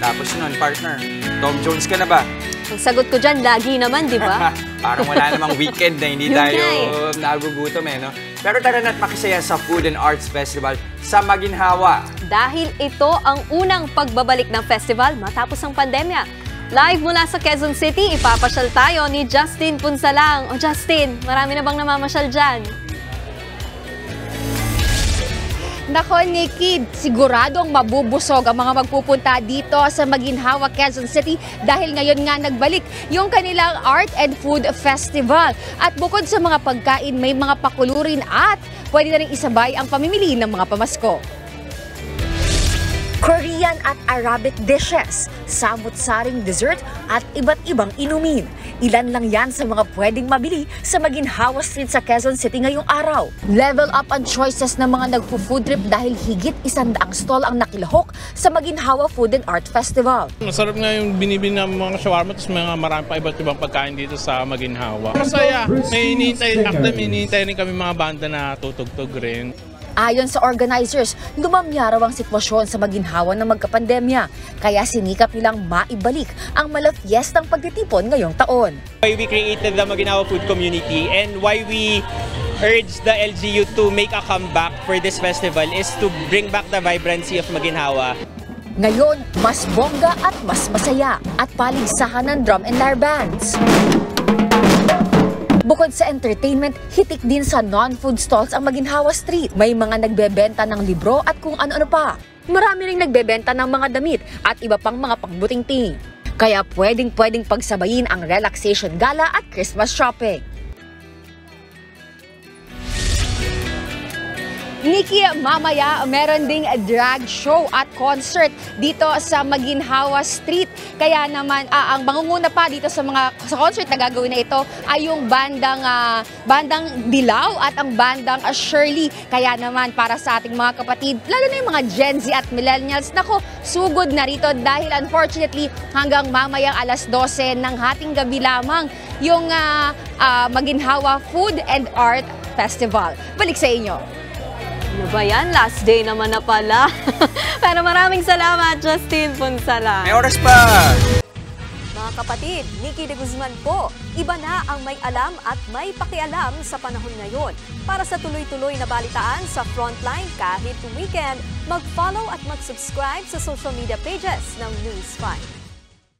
Tapos nun, partner, Tom Jones ka na ba? Ang sagot ko dyan, lagi naman, di ba? Parang wala namang weekend na hindi tayo nagugutom no? Pero tara na't makisaya sa Food and Arts Festival sa Maginhawa. Dahil ito ang unang pagbabalik ng festival matapos ang pandemya. Live mula sa Quezon City, ipapasyal tayo ni Justin Punsalang. O Justin, marami na bang namamasyal dyan? Nako, Nikki, siguradong mabubusog ang mga magpupunta dito sa Maginhawa, Quezon City dahil ngayon nga nagbalik yung kanilang Art and Food Festival. At bukod sa mga pagkain, may mga pakulurin at pwede na rin isabay ang pamimili ng mga pamasko. Korean at Arabic dishes, samut-saring dessert at iba't ibang inumin. Ilan lang yan sa mga pwedeng mabili sa Maginhawa Street sa Quezon City ngayong araw. Level up ang choices ng mga nagpo-food trip dahil higit 100 stall ang nakilahok sa Maginhawa Food and Art Festival. Masarap nga yung binibili ng mga shawarma tapos marami pa iba't ibang pagkain dito sa Maginhawa. Masaya, may hinihintay rin kami mga banda na tutugtog rin. Ayon sa organizers, lumamya raw ang sitwasyon sa Maginhawa ng magkapandemya, kaya sinikap nilang maibalik ang malafiestang pagtitipon ngayong taon. Why we created the Maginhawa Food Community and why we urge the LGU to make a comeback for this festival is to bring back the vibrancy of Maginhawa. Ngayon, mas bongga at mas masaya at paligsahan ng drum and lyre bands. Bukod sa entertainment, hitik din sa non-food stalls ang Maginhawa Street. May mga nagbebenta ng libro at kung ano-ano pa. Marami ring nagbebenta ng mga damit at iba pang mga pangbuting-ting. Kaya pwedeng pagsabayin ang relaxation gala at Christmas shopping. Nikki, mamaya meron ding drag show at concert dito sa Maginhawa Street. Kaya naman ang mangunguna pa dito sa concert na gagawin na ito ay yung bandang Dilaw at ang bandang Shirley. Kaya naman para sa ating mga kapatid, lalo na yung mga Gen Z at millennials, nako, sugod na rito dahil unfortunately hanggang mamayang alas 12 ng hating gabi lamang yung Maginhawa Food and Art Festival. Balik sa inyo. Ano ba yan? Last day naman na pala. Pero maraming salamat, Justin Punsalang. May oras pa! Mga kapatid, Nikki de Guzman po. Iba na ang may alam at may pakialam sa panahon ngayon. Para sa tuloy-tuloy na balitaan sa Frontline kahit weekend, mag-follow at mag-subscribe sa social media pages ng News 5.